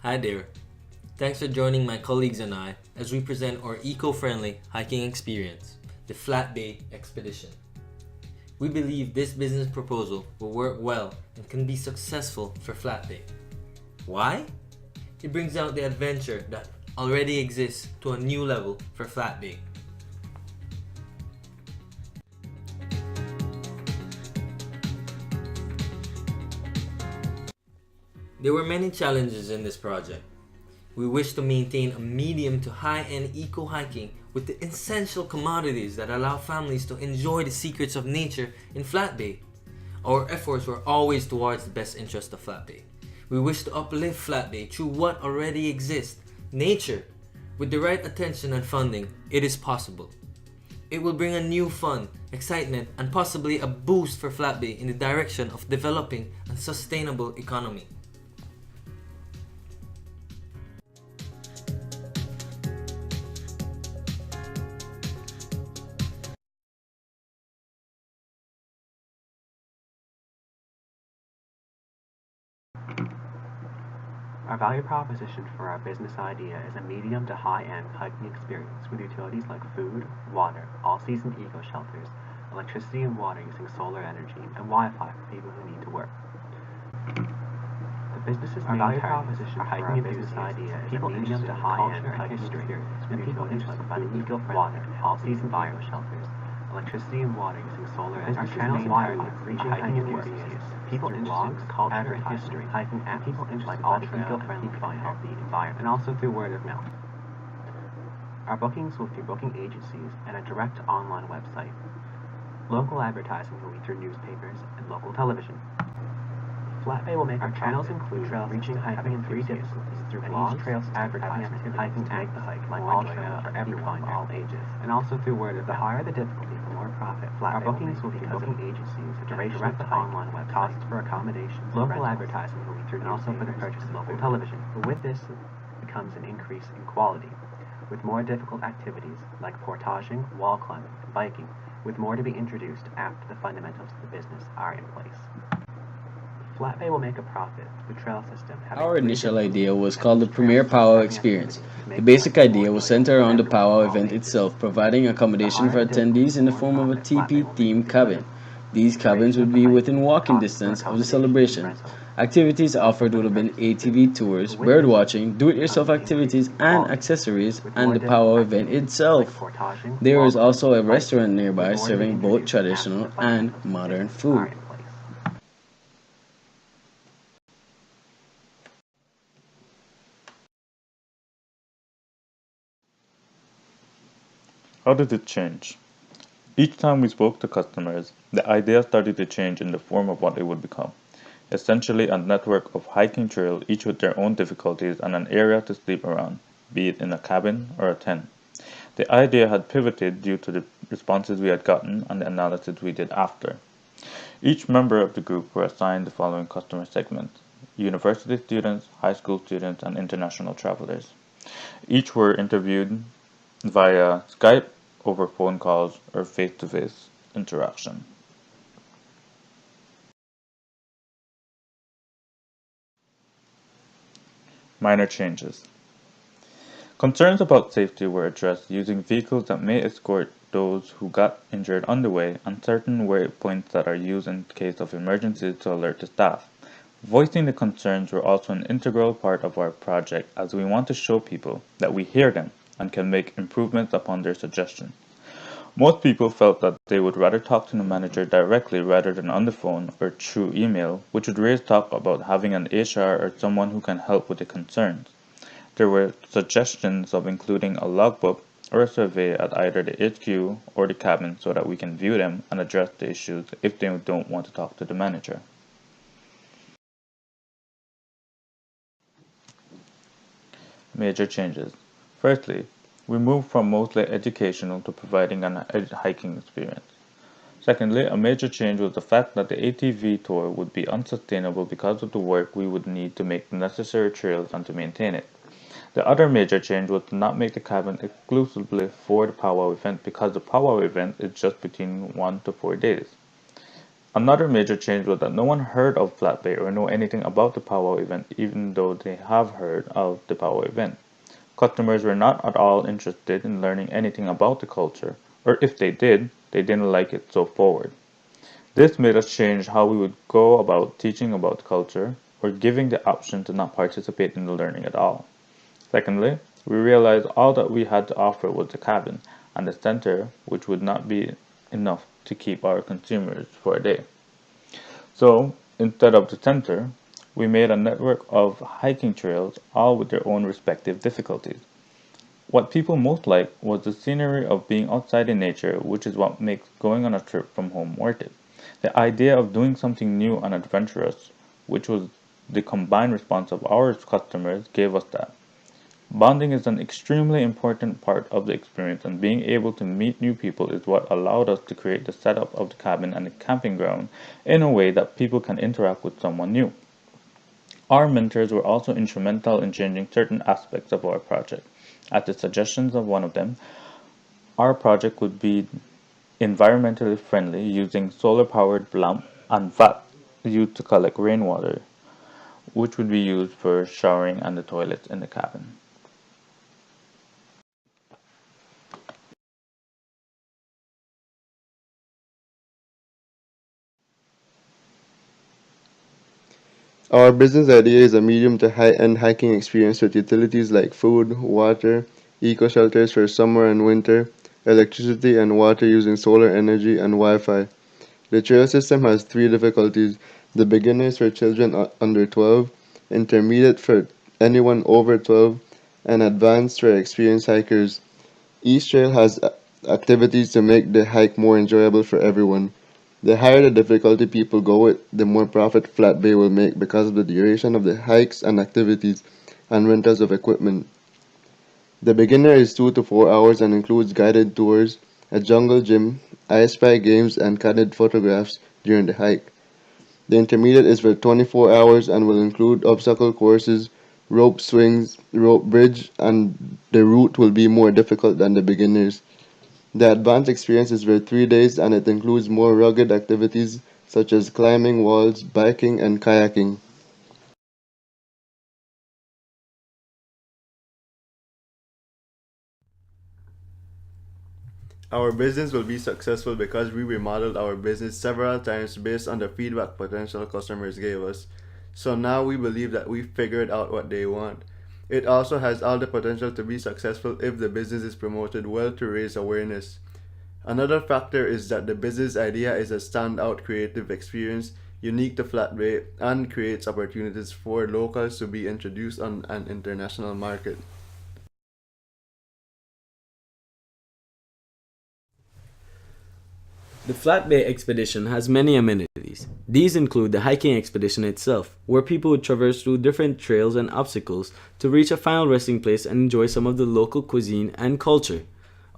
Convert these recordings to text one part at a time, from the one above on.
Hi there. Thanks for joining my colleagues and I as we present our eco-friendly hiking experience, the Flat Bay Expedition. We believe this business proposal will work well and can be successful for Flat Bay. Why? It brings out the adventure that already exists to a new level for Flat Bay. There were many challenges in this project. We wish to maintain a medium to high-end eco-hiking with the essential commodities that allow families to enjoy the secrets of nature in Flat Bay. Our efforts were always towards the best interest of Flat Bay. We wish to uplift Flat Bay through what already exists, nature. With the right attention and funding, it is possible. It will bring a new fun, excitement, and possibly a boost for Flat Bay in the direction of developing a sustainable economy. Our value proposition for our business idea is a medium to high-end hiking experience with utilities like food, water, all-season eco-shelters, electricity and water using solar energy, and Wi-Fi for people who need to work. The business's main value proposition for hiking business idea is people medium to high-end hiking experience with people interested in finding eco-friendly water, all-season eco-shelters, electricity and water using solar energy. Our channels wide reaching hiking enthusiasts, people in blogs, culture, and history, hiking apps, people interested in all eco-friendly, healthy environment, and also through word of mouth. Our bookings will be through booking agencies and a direct online website. Local advertising will be through newspapers and local television. Flat Bay will make our channels include reaching hiking in three difficulties through blogs, trails, advertising, hiking tag the hike like all trails for everyone, all ages, and also through word of mouth. The higher the difficulty, the more profit. Our bookings will be through booking agencies, a direct online website, costs for accommodations, local advertising will be through, and also for the purchase of local television. But with this becomes an increase in quality, with more difficult activities like portaging, wall climbing, and biking, with more to be introduced after the fundamentals of the business are in place. Flat Bay will make a profit. The trail system. Our initial idea was called the Premier Powwow Experience. The basic idea was centered around the powwow event itself, providing accommodation for attendees in the form of a teepee-themed cabin. These cabins would be within walking distance of the celebration. Activities offered would have been ATV tours, bird watching, do-it-yourself activities and accessories, and the powwow event itself. There is also a restaurant nearby serving both traditional and modern food. How did it change? Each time we spoke to customers, the idea started to change in the form of what it would become. Essentially a network of hiking trails, each with their own difficulties and an area to sleep around, be it in a cabin or a tent. The idea had pivoted due to the responses we had gotten and the analysis we did after. Each member of the group were assigned the following customer segments: university students, high school students, and international travelers. Each were interviewed via Skype, over phone calls, or face-to-face interaction. Minor changes. Concerns about safety were addressed using vehicles that may escort those who got injured on the way and certain waypoints that are used in case of emergencies to alert the staff. Voicing the concerns were also an integral part of our project as we want to show people that we hear them and can make improvements upon their suggestions. Most people felt that they would rather talk to the manager directly rather than on the phone or through email, which would raise talk about having an HR or someone who can help with the concerns. There were suggestions of including a logbook or a survey at either the HQ or the cabin so that we can view them and address the issues if they don't want to talk to the manager. Major changes. Firstly, we moved from mostly educational to providing an hiking experience. Secondly, a major change was the fact that the ATV tour would be unsustainable because of the work we would need to make the necessary trails and to maintain it. The other major change was to not make the cabin exclusively for the powwow event because the powwow event is just between 1 to 4 days. Another major change was that no one heard of Flat Bay or know anything about the powwow event, even though they have heard of the powwow event. Customers were not at all interested in learning anything about the culture, or if they did, they didn't like it so forward. This made us change how we would go about teaching about culture, or giving the option to not participate in the learning at all. Secondly, we realized all that we had to offer was the cabin and the center, which would not be enough to keep our consumers for a day. So, instead of the center, we made a network of hiking trails, all with their own respective difficulties. What people most liked was the scenery of being outside in nature, which is what makes going on a trip from home worth it. The idea of doing something new and adventurous, which was the combined response of our customers, gave us that. Bonding is an extremely important part of the experience, and being able to meet new people is what allowed us to create the setup of the cabin and the camping ground in a way that people can interact with someone new. Our mentors were also instrumental in changing certain aspects of our project. At the suggestions of one of them, our project would be environmentally friendly using solar-powered lamp and vat used to collect rainwater, which would be used for showering and the toilets in the cabin. Our business idea is a medium to high-end hiking experience with utilities like food, water, eco-shelters for summer and winter, electricity and water using solar energy, and Wi-Fi. The trail system has three difficulties: the beginner is for children under 12, intermediate for anyone over 12, and advanced for experienced hikers. Each trail has activities to make the hike more enjoyable for everyone. The higher the difficulty people go with, the more profit Flat Bay will make because of the duration of the hikes and activities and rentals of equipment. The beginner is 2 to 4 hours and includes guided tours, a jungle gym, I spy games, and candid photographs during the hike. The intermediate is for 24 hours and will include obstacle courses, rope swings, rope bridge, and the route will be more difficult than the beginners. The advanced experience is for 3 days and it includes more rugged activities such as climbing walls, biking, and kayaking. Our business will be successful because we remodeled our business several times based on the feedback potential customers gave us. So now we believe that we figured out what they want. It also has all the potential to be successful if the business is promoted well to raise awareness. Another factor is that the business idea is a standout creative experience unique to Flat Bay and creates opportunities for locals to be introduced on an international market. The Flat Bay expedition has many amenities. These include the hiking expedition itself, where people would traverse through different trails and obstacles to reach a final resting place and enjoy some of the local cuisine and culture.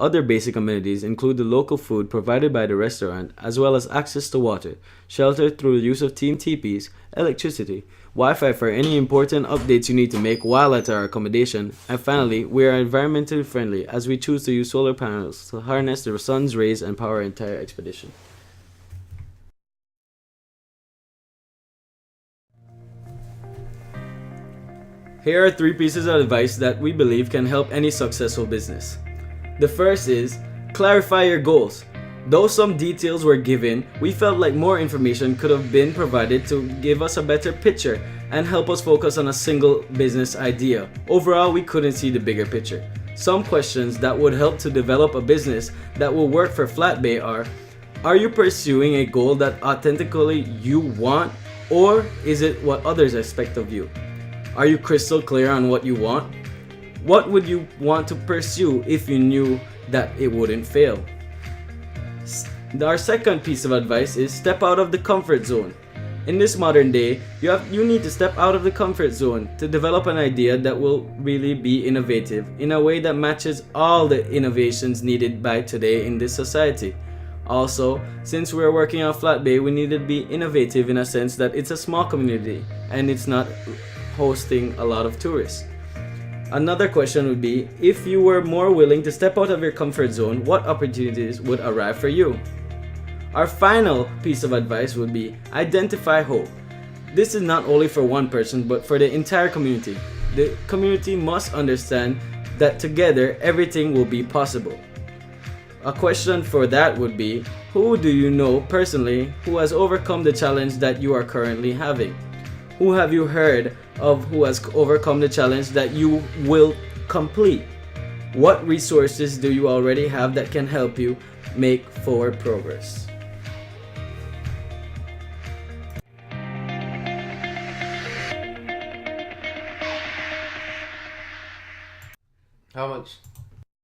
Other basic amenities include the local food provided by the restaurant, as well as access to water, shelter through the use of team teepees, electricity, Wi-Fi for any important updates you need to make while at our accommodation, and finally, we are environmentally friendly as we choose to use solar panels to harness the sun's rays and power our entire expedition. Here are 3 pieces of advice that we believe can help any successful business. The first is, clarify your goals. Though some details were given, we felt like more information could have been provided to give us a better picture and help us focus on a single business idea. Overall, we couldn't see the bigger picture. Some questions that would help to develop a business that will work for Flat Bay are you pursuing a goal that authentically you want, or is it what others expect of you? Are you crystal clear on what you want? What would you want to pursue if you knew that it wouldn't fail? Our second piece of advice is step out of the comfort zone. In this modern day, you need to step out of the comfort zone to develop an idea that will really be innovative in a way that matches all the innovations needed by today in this society. Also, since we're working on Flat Bay, we need to be innovative in a sense that it's a small community and it's not hosting a lot of tourists. Another question would be, if you were more willing to step out of your comfort zone, what opportunities would arrive for you? Our final piece of advice would be identify hope. This is not only for one person but for the entire community. The community must understand that together everything will be possible. A question for that would be, who do you know personally who has overcome the challenge that you are currently having? Who have you heard of who has overcome the challenge that you will complete? What resources do you already have that can help you make forward progress? How much?